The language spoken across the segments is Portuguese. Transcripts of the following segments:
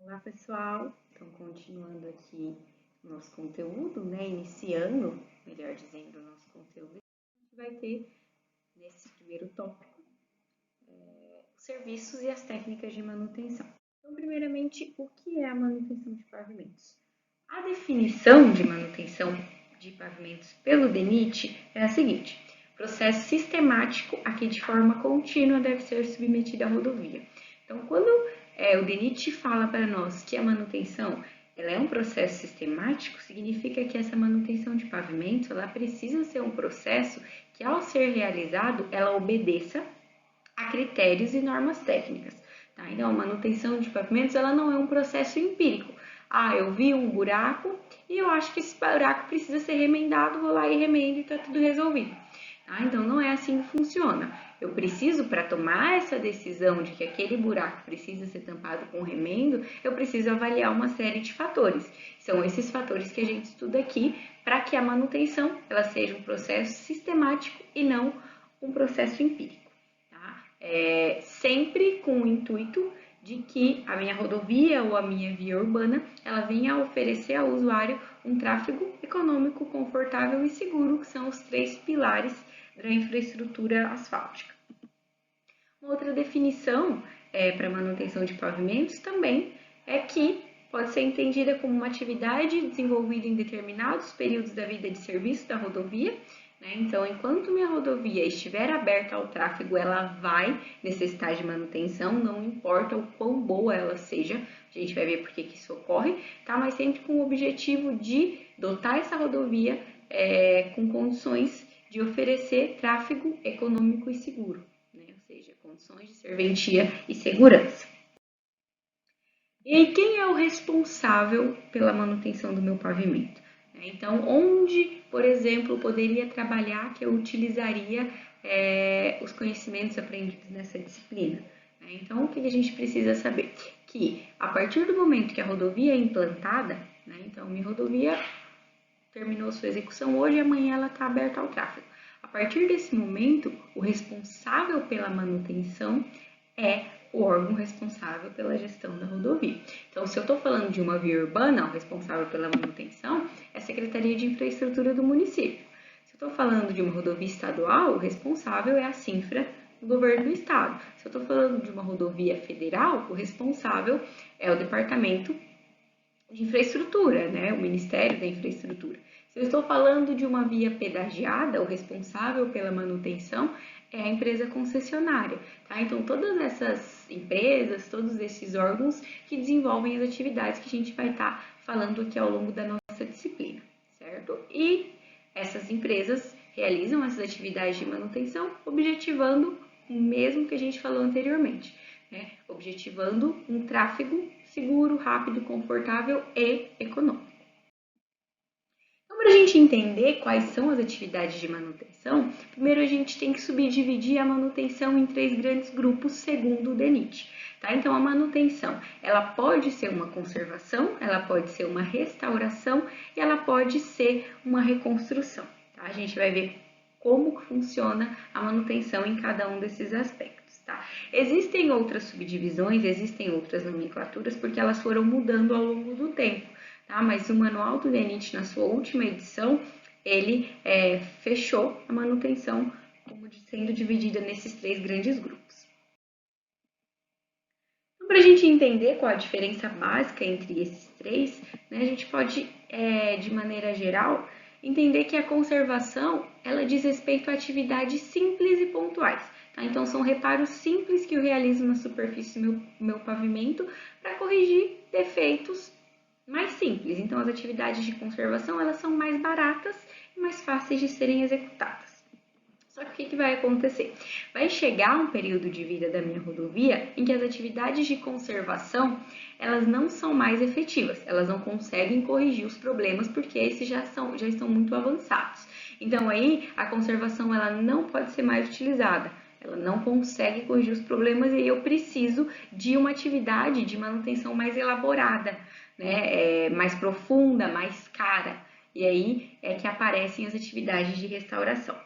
Olá, pessoal. Então, continuando aqui o nosso conteúdo, né? Iniciando, melhor dizendo, o nosso conteúdo, a gente vai ter nesse primeiro tópico os serviços e as técnicas de manutenção. Então, primeiramente, o que é a manutenção de pavimentos? A definição de manutenção de pavimentos pelo DENIT é a seguinte: processo sistemático a que de forma contínua deve ser submetida a rodovia. Então, quando o DENIT fala para nós que a manutenção ela é um processo sistemático, significa que essa manutenção de pavimentos ela precisa ser um processo que, ao ser realizado, ela obedeça a critérios e normas técnicas. Tá? Então, a manutenção de pavimentos ela não é um processo empírico. Ah, eu vi um buraco e eu acho que esse buraco precisa ser remendado, vou lá e remendo e está tudo resolvido. Tá? Então, não é assim que funciona. Eu preciso, para tomar essa decisão de que aquele buraco precisa ser tampado com remendo, eu preciso avaliar uma série de fatores. São esses fatores que a gente estuda aqui para que a manutenção ela seja um processo sistemático e não um processo empírico. Sempre com o intuito de que a minha rodovia ou a minha via urbana ela venha a oferecer ao usuário um tráfego econômico, confortável e seguro, que são os três pilares da infraestrutura asfáltica. Uma outra definição para manutenção de pavimentos também é que pode ser entendida como uma atividade desenvolvida em determinados períodos da vida de serviço da rodovia. Então, enquanto minha rodovia estiver aberta ao tráfego, ela vai necessitar de manutenção, não importa o quão boa ela seja, a gente vai ver por que isso ocorre, tá? Mas sempre com o objetivo de dotar essa rodovia com condições de oferecer tráfego econômico e seguro, né? Ou seja, condições de serventia e segurança. E aí, quem é o responsável pela manutenção do meu pavimento? Então, onde, por exemplo, eu poderia trabalhar que eu utilizaria os conhecimentos aprendidos nessa disciplina? Então, o que a gente precisa saber? Que a partir do momento que a rodovia é implantada, então minha rodovia terminou sua execução hoje e amanhã ela está aberta ao tráfego. A partir desse momento, o responsável pela manutenção é o órgão responsável pela gestão da rodovia. Então, se eu estou falando de uma via urbana, o responsável pela manutenção é a Secretaria de Infraestrutura do município. Se eu estou falando de uma rodovia estadual, o responsável é a Cinfra do governo do estado. Se eu estou falando de uma rodovia federal, o responsável é o Departamento de Infraestrutura, né? O Ministério da Infraestrutura. Se eu estou falando de uma via pedagiada, o responsável pela manutenção é a empresa concessionária, tá? Então, todas essas empresas, todos esses órgãos que desenvolvem as atividades que a gente vai estar falando aqui ao longo da nossa disciplina, certo? E essas empresas realizam essas atividades de manutenção objetivando o mesmo que a gente falou anteriormente, né? Objetivando um tráfego seguro, rápido, confortável e econômico. Então, para a gente entender quais são as atividades de manutenção, primeiro a gente tem que subdividir a manutenção em três grandes grupos, segundo o DENIT. Tá? Então, a manutenção, ela pode ser uma conservação, ela pode ser uma restauração e ela pode ser uma reconstrução. Tá? A gente vai ver como funciona a manutenção em cada um desses aspectos. Tá? Existem outras subdivisões, existem outras nomenclaturas, porque elas foram mudando ao longo do tempo. Tá? Mas o Manual do DENIT, na sua última edição, ele fechou a manutenção como sendo dividida nesses três grandes grupos. Então, para a gente entender qual a diferença básica entre esses três, né, a gente pode, de maneira geral, entender que a conservação ela diz respeito a atividades simples e pontuais. Tá? Então, são reparos simples que eu realizo na superfície do meu pavimento para corrigir defeitos mais simples. Então, as atividades de conservação elas são mais baratas e mais fáceis de serem executadas. Só que o que vai acontecer? Vai chegar um período de vida da minha rodovia em que as atividades de conservação elas não são mais efetivas, elas não conseguem corrigir os problemas porque esses já estão muito avançados. Então aí a conservação ela não pode ser mais utilizada, ela não consegue corrigir os problemas e eu preciso de uma atividade de manutenção mais elaborada, né? Mais profunda, mais cara. E aí é que aparecem as atividades de restauração.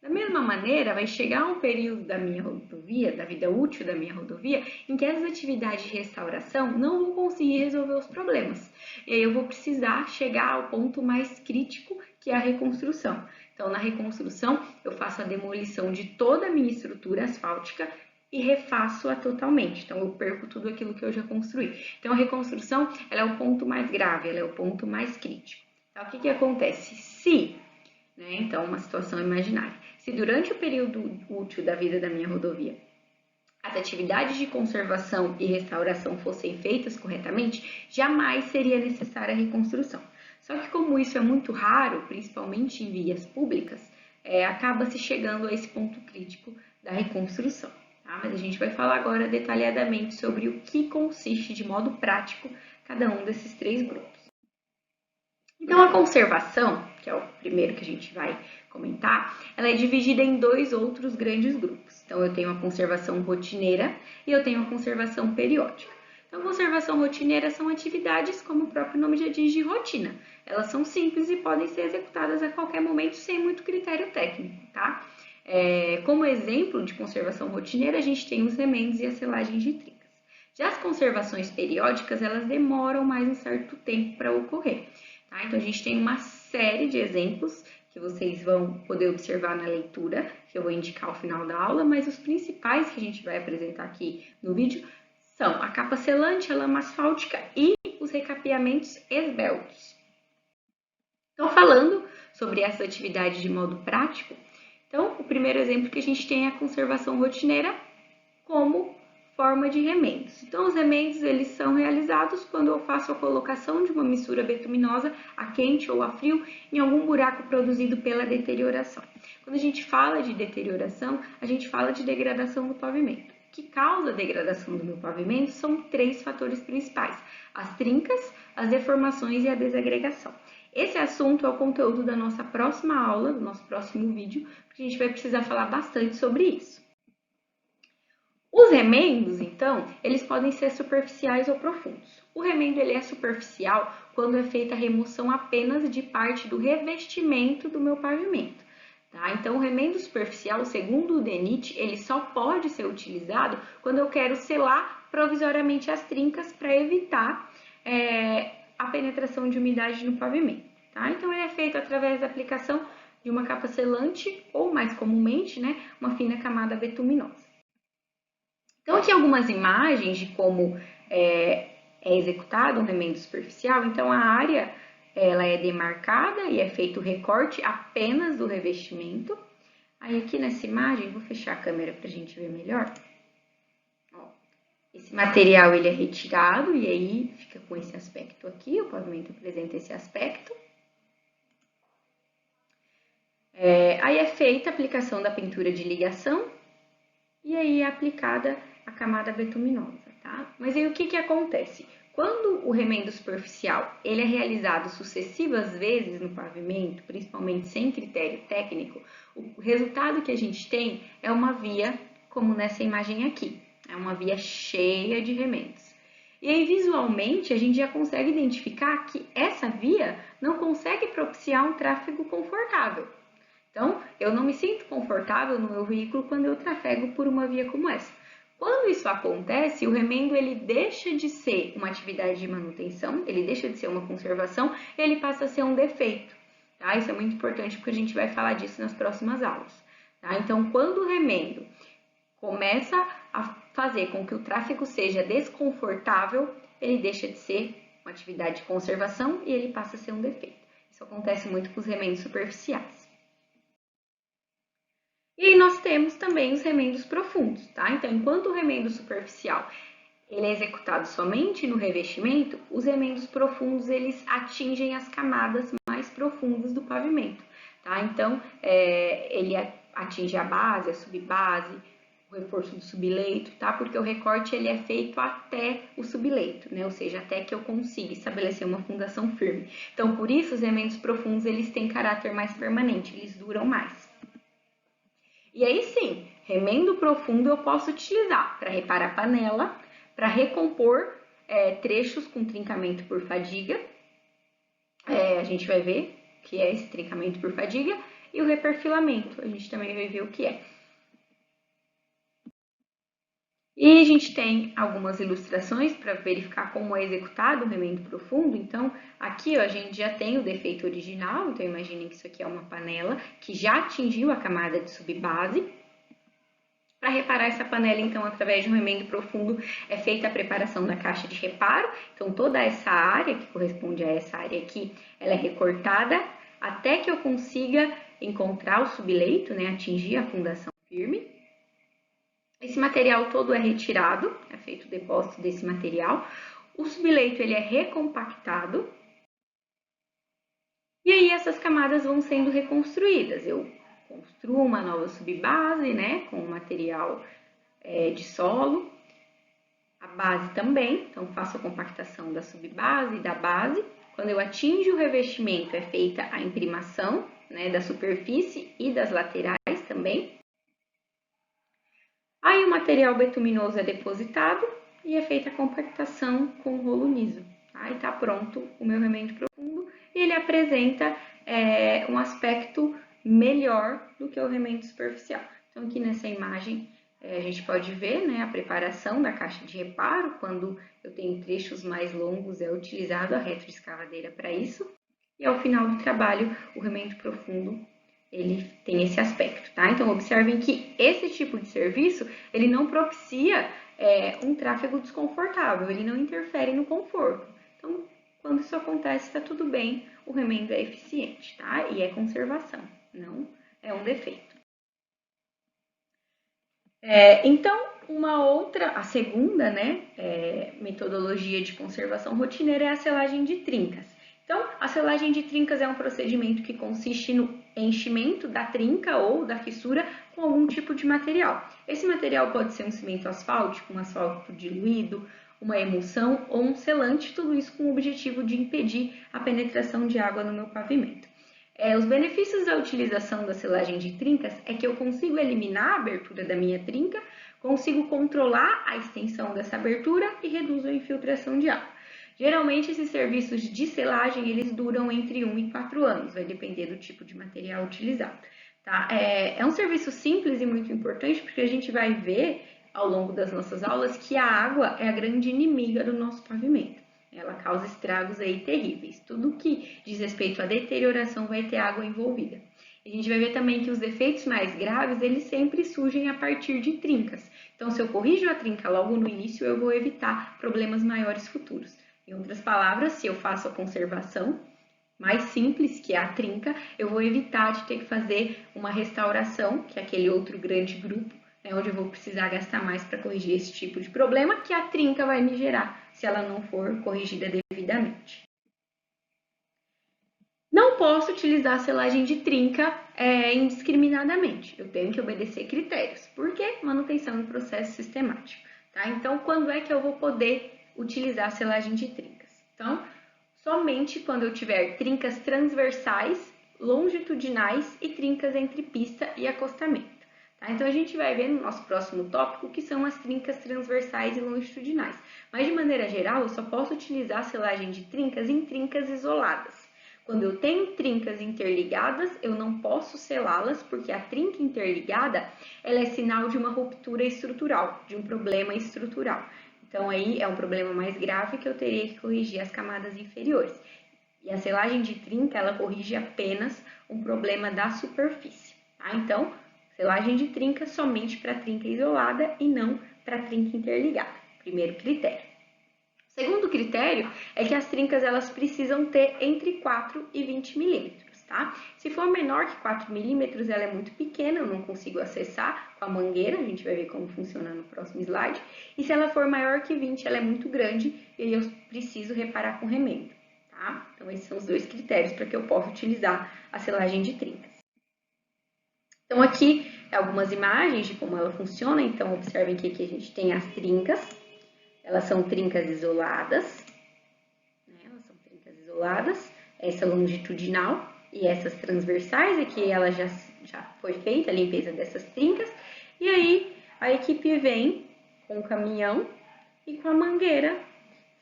Da mesma maneira, vai chegar um período da minha rodovia, da vida útil da minha rodovia, em que essas atividades de restauração não vão conseguir resolver os problemas. E aí eu vou precisar chegar ao ponto mais crítico, que é a reconstrução. Então, na reconstrução, eu faço a demolição de toda a minha estrutura asfáltica e refaço-a totalmente. Então, eu perco tudo aquilo que eu já construí. Então, a reconstrução, ela é o ponto mais grave, ela é o ponto mais crítico. Então, o que acontece? Se, então, uma situação imaginária, se durante o período útil da vida da minha rodovia as atividades de conservação e restauração fossem feitas corretamente, jamais seria necessária a reconstrução. Só que como isso é muito raro, principalmente em vias públicas, acaba se chegando a esse ponto crítico da reconstrução. Tá? Mas a gente vai falar agora detalhadamente sobre o que consiste de modo prático cada um desses três grupos. Então, a conservação, que é o primeiro que a gente vai comentar, ela é dividida em dois outros grandes grupos. Então, eu tenho a conservação rotineira e eu tenho a conservação periódica. Então, conservação rotineira são atividades, como o próprio nome já diz, de rotina. Elas são simples e podem ser executadas a qualquer momento sem muito critério técnico, tá? Como exemplo de conservação rotineira, a gente tem os remendos e a selagem de trincas. Já as conservações periódicas, elas demoram mais um certo tempo para ocorrer. Tá? Então, a gente tem uma série de exemplos que vocês vão poder observar na leitura, que eu vou indicar ao final da aula, mas os principais que a gente vai apresentar aqui no vídeo são a capa selante, a lama asfáltica e os recapeamentos esbeltos. Então, falando sobre essa atividade de modo prático, então, o primeiro exemplo que a gente tem é a conservação rotineira como forma de remendos. Então, os remendos eles são realizados quando eu faço a colocação de uma mistura betuminosa a quente ou a frio em algum buraco produzido pela deterioração. Quando a gente fala de deterioração, a gente fala de degradação do pavimento. O que causa a degradação do meu pavimento são três fatores principais: as trincas, as deformações e a desagregação. Esse assunto é o conteúdo da nossa próxima aula, do nosso próximo vídeo, porque a gente vai precisar falar bastante sobre isso. Os remendos, então, eles podem ser superficiais ou profundos. O remendo ele é superficial quando é feita a remoção apenas de parte do revestimento do meu pavimento. Tá? Então, o remendo superficial, segundo o DENIT, ele só pode ser utilizado quando eu quero selar provisoriamente as trincas para evitar a penetração de umidade no pavimento. Tá? Então, ele é feito através da aplicação de uma capa selante ou, mais comumente, uma fina camada betuminosa. Então, aqui algumas imagens de como é executado um remendo superficial. Então, a área ela é demarcada e é feito o recorte apenas do revestimento. Aí, aqui nessa imagem, vou fechar a câmera para a gente ver melhor. Ó, esse material ele é retirado e aí fica com esse aspecto aqui, o pavimento apresenta esse aspecto. Aí é feita a aplicação da pintura de ligação e aí é aplicada a camada betuminosa, tá? Mas aí o que acontece? Quando o remendo superficial ele é realizado sucessivas vezes no pavimento, principalmente sem critério técnico, o resultado que a gente tem é uma via, como nessa imagem aqui, é uma via cheia de remendos. E aí, visualmente, a gente já consegue identificar que essa via não consegue propiciar um tráfego confortável. Então, eu não me sinto confortável no meu veículo quando eu trafego por uma via como essa. Quando isso acontece, o remendo ele deixa de ser uma atividade de manutenção, ele deixa de ser uma conservação, ele passa a ser um defeito. Tá? Isso é muito importante porque a gente vai falar disso nas próximas aulas. Tá? Então, quando o remendo começa a fazer com que o tráfego seja desconfortável, ele deixa de ser uma atividade de conservação e ele passa a ser um defeito. Isso acontece muito com os remendos superficiais. E aí nós temos também os remendos profundos, tá? Então, enquanto o remendo superficial ele é executado somente no revestimento, os remendos profundos eles atingem as camadas mais profundas do pavimento, tá? Então, ele atinge a base, a subbase, o reforço do subleito, tá? Porque o recorte ele é feito até o subleito, né? Ou seja, até que eu consiga estabelecer uma fundação firme. Então, por isso, os remendos profundos eles têm caráter mais permanente, eles duram mais. E aí sim, remendo profundo eu posso utilizar para reparar panela, para recompor trechos com trincamento por fadiga. A gente vai ver que é esse trincamento por fadiga. e o reperfilamento, a gente também vai ver o que é. E a gente tem algumas ilustrações para verificar como é executado o remendo profundo. Então, aqui ó, a gente já tem o defeito original, então imaginem que isso aqui é uma panela que já atingiu a camada de subbase. Para reparar essa panela, então, através de um remendo profundo, é feita a preparação da caixa de reparo. Então, toda essa área, que corresponde a essa área aqui, ela é recortada até que eu consiga encontrar o subleito, né, atingir a fundação firme. Esse material todo é retirado, é feito o depósito desse material. O subleito ele é recompactado. E aí essas camadas vão sendo reconstruídas. Eu construo uma nova subbase, né, com material de solo. A base também, então faço a compactação da subbase e da base. Quando eu atinjo o revestimento, é feita a imprimação, né, da superfície e das laterais também. Aí o material betuminoso é depositado e é feita a compactação com rolo liso. Aí tá pronto o meu remendo profundo e ele apresenta um aspecto melhor do que o remendo superficial. Então aqui nessa imagem a gente pode ver, né, a preparação da caixa de reparo. Quando eu tenho trechos mais longos é utilizado a retroescavadeira para isso. E ao final do trabalho o remendo profundo ele tem esse aspecto, tá? Então, observem que esse tipo de serviço, ele não propicia um tráfego desconfortável, ele não interfere no conforto. Então, quando isso acontece, está tudo bem, o remendo é eficiente, tá? E é conservação, não é um defeito. Então, a segunda, né, metodologia de conservação rotineira é a selagem de trincas. Então, a selagem de trincas é um procedimento que consiste no enchimento da trinca ou da fissura com algum tipo de material. Esse material pode ser um cimento asfáltico, um asfalto diluído, uma emulsão ou um selante, tudo isso com o objetivo de impedir a penetração de água no meu pavimento. Os benefícios da utilização da selagem de trincas é que eu consigo eliminar a abertura da minha trinca, consigo controlar a extensão dessa abertura e reduzo a infiltração de água. Geralmente, esses serviços de selagem, eles duram entre 1 e 4 anos, vai depender do tipo de material utilizado. Tá? É um serviço simples e muito importante, porque a gente vai ver ao longo das nossas aulas que a água é a grande inimiga do nosso pavimento. Ela causa estragos aí terríveis. Tudo que diz respeito à deterioração vai ter água envolvida. A gente vai ver também que os defeitos mais graves, eles sempre surgem a partir de trincas. Então, se eu corrijo a trinca logo no início, eu vou evitar problemas maiores futuros. Em outras palavras, se eu faço a conservação mais simples, que é a trinca, eu vou evitar de ter que fazer uma restauração, que é aquele outro grande grupo, onde eu vou precisar gastar mais para corrigir esse tipo de problema, que a trinca vai me gerar, se ela não for corrigida devidamente. Não posso utilizar a selagem de trinca indiscriminadamente. Eu tenho que obedecer critérios. Por quê? Manutenção em processo sistemático. Tá? Então, quando é que eu vou poder utilizar a selagem de trincas? Então, somente quando eu tiver trincas transversais, longitudinais e trincas entre pista e acostamento. Tá? Então, a gente vai ver no nosso próximo tópico o que são as trincas transversais e longitudinais. Mas, de maneira geral, eu só posso utilizar a selagem de trincas em trincas isoladas. Quando eu tenho trincas interligadas, eu não posso selá-las, porque a trinca interligada ela é sinal de uma ruptura estrutural, de um problema estrutural. Então, aí é um problema mais grave que eu teria que corrigir as camadas inferiores. E a selagem de trinca, ela corrige apenas um problema da superfície. Tá? Então, selagem de trinca somente para trinca isolada e não para trinca interligada. Primeiro critério. Segundo critério é que as trincas elas precisam ter entre 4 e 20 milímetros, tá? Se for menor que 4 milímetros, ela é muito pequena, eu não consigo acessar com a mangueira, a gente vai ver como funciona no próximo slide. E se ela for maior que 20, ela é muito grande e aí eu preciso reparar com remendo, tá? Então, esses são os dois critérios para que eu possa utilizar a selagem de trincas. Então, aqui algumas imagens de como ela funciona. Então, observem que aqui a gente tem as trincas. Elas são trincas isoladas, essa longitudinal e essas transversais, aqui ela já foi feita a limpeza dessas trincas, e aí a equipe vem com o caminhão e com a mangueira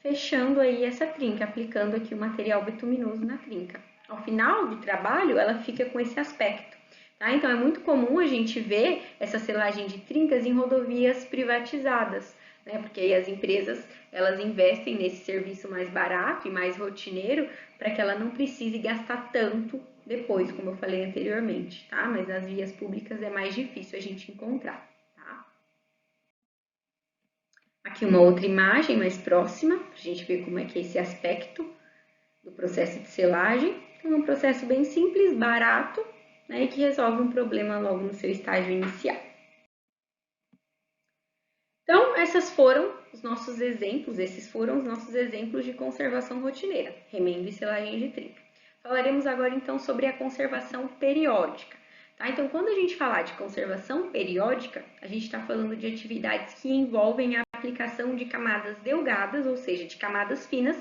fechando aí essa trinca, aplicando aqui o material betuminoso na trinca. Ao final do trabalho, ela fica com esse aspecto, Tá? Então, é muito comum a gente ver essa selagem de trincas em rodovias privatizadas, né? Porque aí as empresas, elas investem nesse serviço mais barato e mais rotineiro para que ela não precise gastar tanto depois, como eu falei anteriormente, tá? Mas nas vias públicas é mais difícil a gente encontrar, tá? Aqui uma outra imagem mais próxima, para a gente ver como é que é esse aspecto do processo de selagem. Então, é um processo bem simples, barato, né, e que resolve um problema logo no seu estágio inicial. Então, esses foram os nossos exemplos de conservação rotineira, remendo e selagem de trinca. Falaremos agora então sobre a conservação periódica. Tá? Então, quando a gente falar de conservação periódica, a gente está falando de atividades que envolvem a aplicação de camadas delgadas, ou seja, de camadas finas,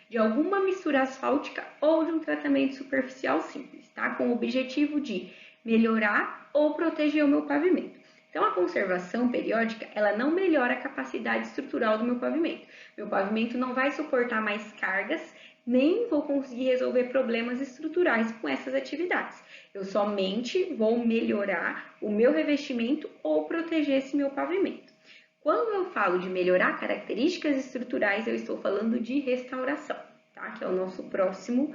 de alguma mistura asfáltica ou de um tratamento superficial simples, tá? Com o objetivo de melhorar ou proteger o meu pavimento. Então, a conservação periódica, ela não melhora a capacidade estrutural do meu pavimento. Meu pavimento não vai suportar mais cargas, nem vou conseguir resolver problemas estruturais com essas atividades. Eu somente vou melhorar o meu revestimento ou proteger esse meu pavimento. Quando eu falo de melhorar características estruturais, eu estou falando de restauração, tá? Que é o nosso próximo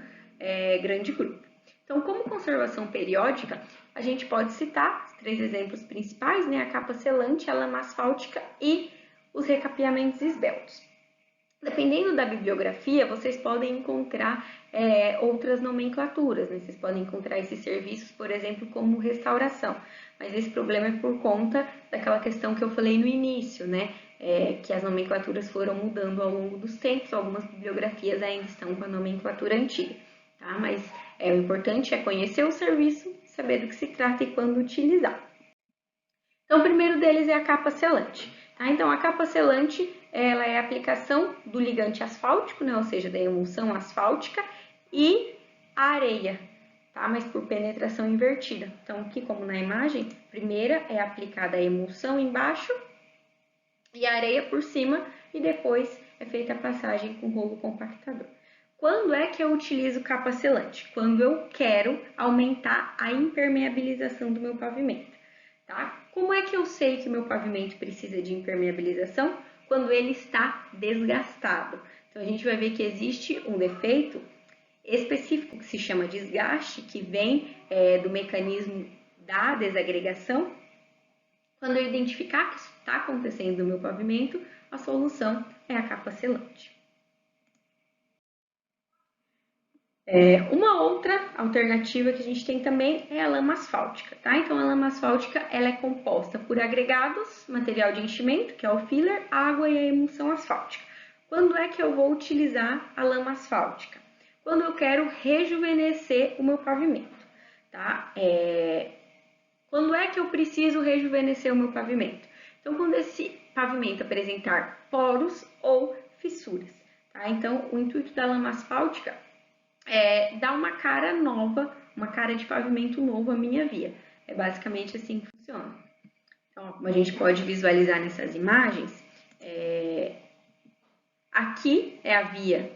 grande grupo. Então, como conservação periódica, a gente pode citar os 3 exemplos principais, né? A capa selante, a lama asfáltica e os recapeamentos esbeltos. Dependendo da bibliografia, vocês podem encontrar outras nomenclaturas, né? Vocês podem encontrar esses serviços, por exemplo, como restauração. Mas esse problema é por conta daquela questão que eu falei no início, né? Que as nomenclaturas foram mudando ao longo dos tempos, algumas bibliografias ainda estão com a nomenclatura antiga, tá? Mas o importante é conhecer o serviço, saber do que se trata e quando utilizar. Então, o primeiro deles é a capa selante. Tá? Então, a capa selante ela é a aplicação do ligante asfáltico, né? Ou seja, da emulsão asfáltica e a areia, tá? Mas por penetração invertida. Então, aqui como na imagem, primeira é aplicada a emulsão embaixo e a areia por cima e depois é feita a passagem com rolo compactador. Quando é que eu utilizo capa selante? Quando eu quero aumentar a impermeabilização do meu pavimento, tá? Como é que eu sei que o meu pavimento precisa de impermeabilização? Quando ele está desgastado. Então, a gente vai ver que existe um defeito específico que se chama desgaste, que vem do mecanismo da desagregação. Quando eu identificar que isso está acontecendo no meu pavimento, a solução é a capa selante. Uma outra alternativa que a gente tem também é a lama asfáltica, tá? Então, a lama asfáltica ela é composta por agregados, material de enchimento, que é o filler, água e a emulsão asfáltica. Quando é que eu vou utilizar a lama asfáltica? Quando eu quero rejuvenescer o meu pavimento, tá? Quando é que eu preciso rejuvenescer o meu pavimento? Então, quando esse pavimento apresentar poros ou fissuras, tá? Então, o intuito da lama asfáltica dar uma cara nova, uma cara de pavimento novo à minha via. É basicamente assim que funciona. Então, como a gente pode visualizar nessas imagens, aqui é a via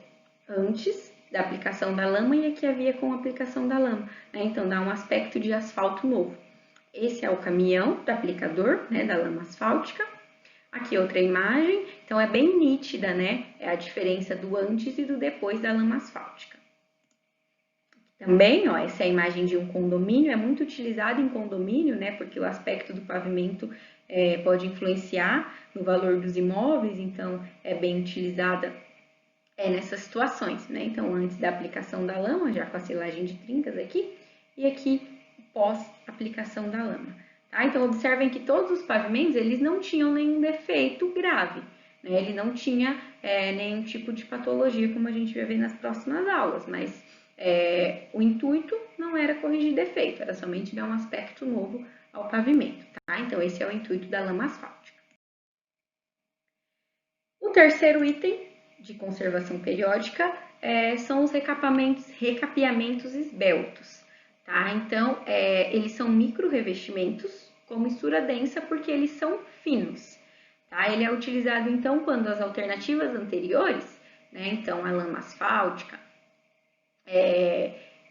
antes da aplicação da lama e aqui a via com a aplicação da lama, né? Então, dá um aspecto de asfalto novo. Esse é o caminhão do aplicador, né, da lama asfáltica. Aqui outra imagem, então é bem nítida, né? É a diferença do antes e do depois da lama asfáltica. Também, ó, essa é a imagem de um condomínio, é muito utilizado em condomínio, né? Porque o aspecto do pavimento pode influenciar no valor dos imóveis, então é bem utilizada nessas situações, né? Então, antes da aplicação da lama, já com a selagem de trincas aqui, e aqui pós-aplicação da lama. Tá? Então, observem que todos os pavimentos, eles não tinham nenhum defeito grave, né? Ele não tinha nenhum tipo de patologia, como a gente vai ver nas próximas aulas, mas o intuito não era corrigir defeito, era somente dar um aspecto novo ao pavimento, tá? Então, esse é o intuito da lama asfáltica. O terceiro item de conservação periódica são os recapeamentos esbeltos, tá? Então, eles são micro revestimentos com mistura densa porque eles são finos, tá? Ele é utilizado, então, quando as alternativas anteriores, né? Então, a lama asfáltica,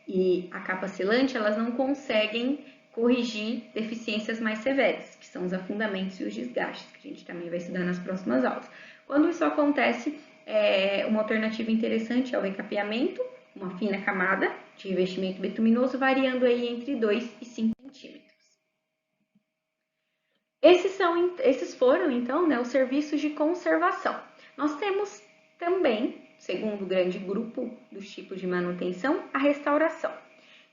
e a capa selante, elas não conseguem corrigir deficiências mais severas, que são os afundamentos e os desgastes, que a gente também vai estudar nas próximas aulas. Quando isso acontece, uma alternativa interessante é o recapeamento, uma fina camada de revestimento bituminoso, variando aí entre 2 e 5 centímetros. Esses foram, então, né, os serviços de conservação. Nós temos também, segundo o grande grupo dos tipos de manutenção, a restauração.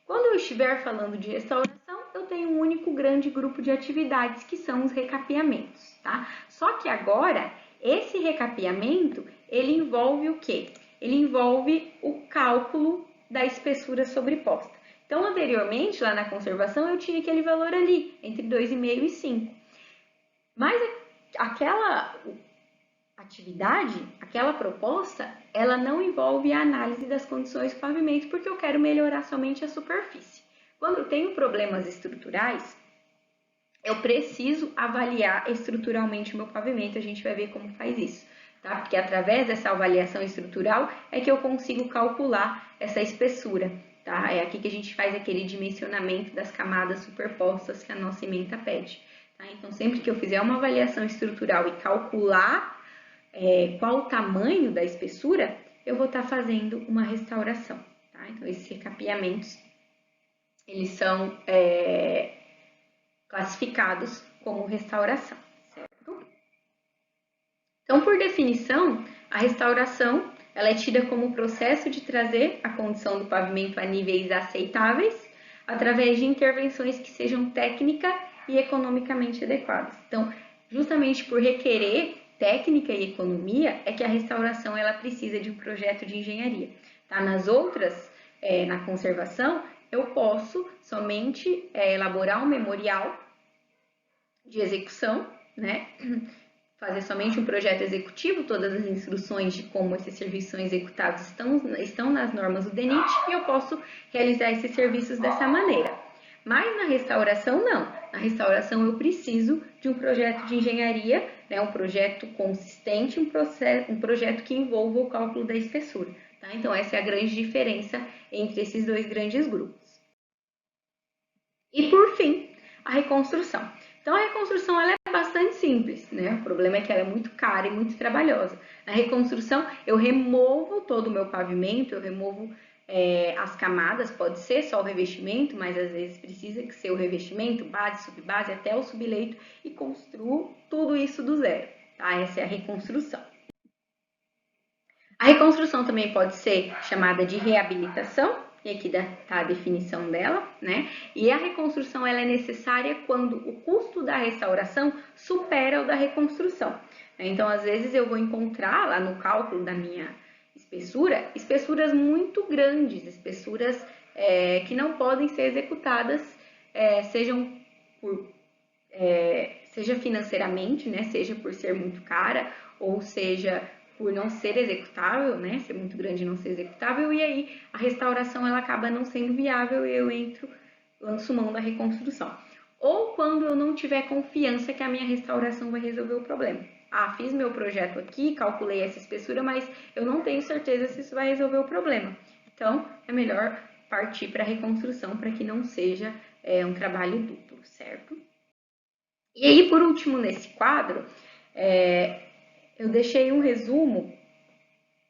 Quando eu estiver falando de restauração, eu tenho um único grande grupo de atividades, que são os recapeamentos, tá? Só que agora, esse recapeamento, ele envolve o quê? Ele envolve o cálculo da espessura sobreposta. Então, anteriormente, lá na conservação, eu tinha aquele valor ali, entre 2,5 e 5. Mas aquela atividade, aquela proposta, ela não envolve a análise das condições do pavimento, porque eu quero melhorar somente a superfície. Quando eu tenho problemas estruturais, eu preciso avaliar estruturalmente o meu pavimento, a gente vai ver como faz isso, tá? Porque através dessa avaliação estrutural é que eu consigo calcular essa espessura, tá? É aqui que a gente faz aquele dimensionamento das camadas superpostas que a nossa ementa pede, tá? Então, sempre que eu fizer uma avaliação estrutural e calcular qual o tamanho da espessura, eu vou estar fazendo uma restauração, tá? Então, esses recapeamentos, eles são classificados como restauração, certo? Então, por definição, a restauração ela é tida como o processo de trazer a condição do pavimento a níveis aceitáveis através de intervenções que sejam técnica e economicamente adequadas. Então, justamente por requerer técnica e economia, é que a restauração ela precisa de um projeto de engenharia. Tá? Nas outras, na conservação, eu posso somente elaborar um memorial de execução, né? Fazer somente um projeto executivo, todas as instruções de como esses serviços são executados estão nas normas do DENIT e eu posso realizar esses serviços dessa maneira. Mas na restauração, não. Na restauração, eu preciso de um projeto de engenharia, né, um projeto consistente, um projeto que envolva o cálculo da espessura. Tá? Então, essa é a grande diferença entre esses dois grandes grupos. E, por fim, a reconstrução. Então, a reconstrução ela é bastante simples, né? O problema é que ela é muito cara e muito trabalhosa. Na reconstrução, eu removo todo o meu pavimento, eu removo as camadas, pode ser só o revestimento, mas às vezes precisa que ser o revestimento, base, subbase, até o subleito e construo tudo isso do zero, tá? Essa é a reconstrução. A reconstrução também pode ser chamada de reabilitação, e aqui está a definição dela, né? E a reconstrução ela é necessária quando o custo da restauração supera o da reconstrução. Então, às vezes eu vou encontrar lá no cálculo da minha espessura, espessuras muito grandes, espessuras que não podem ser executadas, seja financeiramente, né? Seja por ser muito cara, ou seja por não ser executável, né, ser muito grande e não ser executável, e aí a restauração ela acaba não sendo viável e eu lanço mão da reconstrução. Ou quando eu não tiver confiança que a minha restauração vai resolver o problema. Ah, fiz meu projeto aqui, calculei essa espessura, mas eu não tenho certeza se isso vai resolver o problema. Então, é melhor partir para a reconstrução para que não seja um trabalho duplo, certo? E aí, por último, nesse quadro, eu deixei um resumo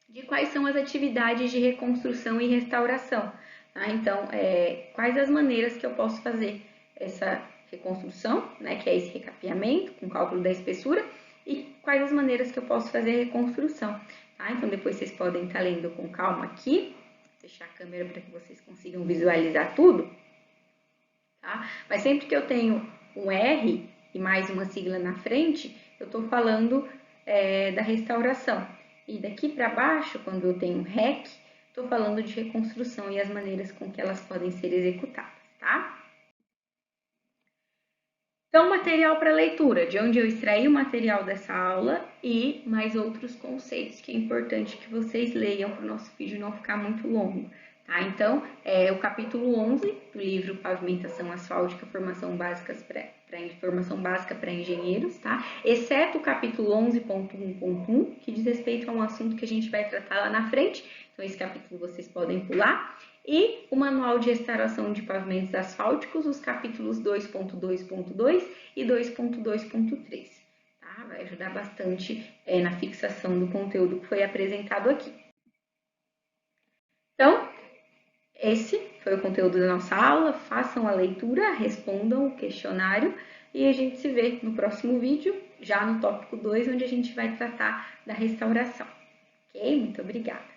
de quais são as atividades de reconstrução e restauração. Tá? Então, quais as maneiras que eu posso fazer essa reconstrução, né, que é esse recapeamento com cálculo da espessura, e quais as maneiras que eu posso fazer a reconstrução. Tá? Então, depois vocês podem estar lendo com calma aqui, fechar a câmera para que vocês consigam visualizar tudo. Tá? Mas sempre que eu tenho um R e mais uma sigla na frente, eu estou falando da restauração. E daqui para baixo, quando eu tenho REC, estou falando de reconstrução e as maneiras com que elas podem ser executadas, tá? Então, material para leitura, de onde eu extraí o material dessa aula e mais outros conceitos que é importante que vocês leiam para o nosso vídeo não ficar muito longo. Tá? Então, o capítulo 11 do livro Pavimentação Asfáltica, Formação Básica para Engenheiros, tá? Exceto o capítulo 11.1.1, que diz respeito a um assunto que a gente vai tratar lá na frente. Então, esse capítulo vocês podem pular. e o Manual de Restauração de Pavimentos Asfálticos, os capítulos 2.2.2 e 2.2.3. Tá? Vai ajudar bastante na fixação do conteúdo que foi apresentado aqui. Então, esse foi o conteúdo da nossa aula. Façam a leitura, respondam o questionário e a gente se vê no próximo vídeo, já no tópico 2, onde a gente vai tratar da restauração. Ok? Muito obrigada!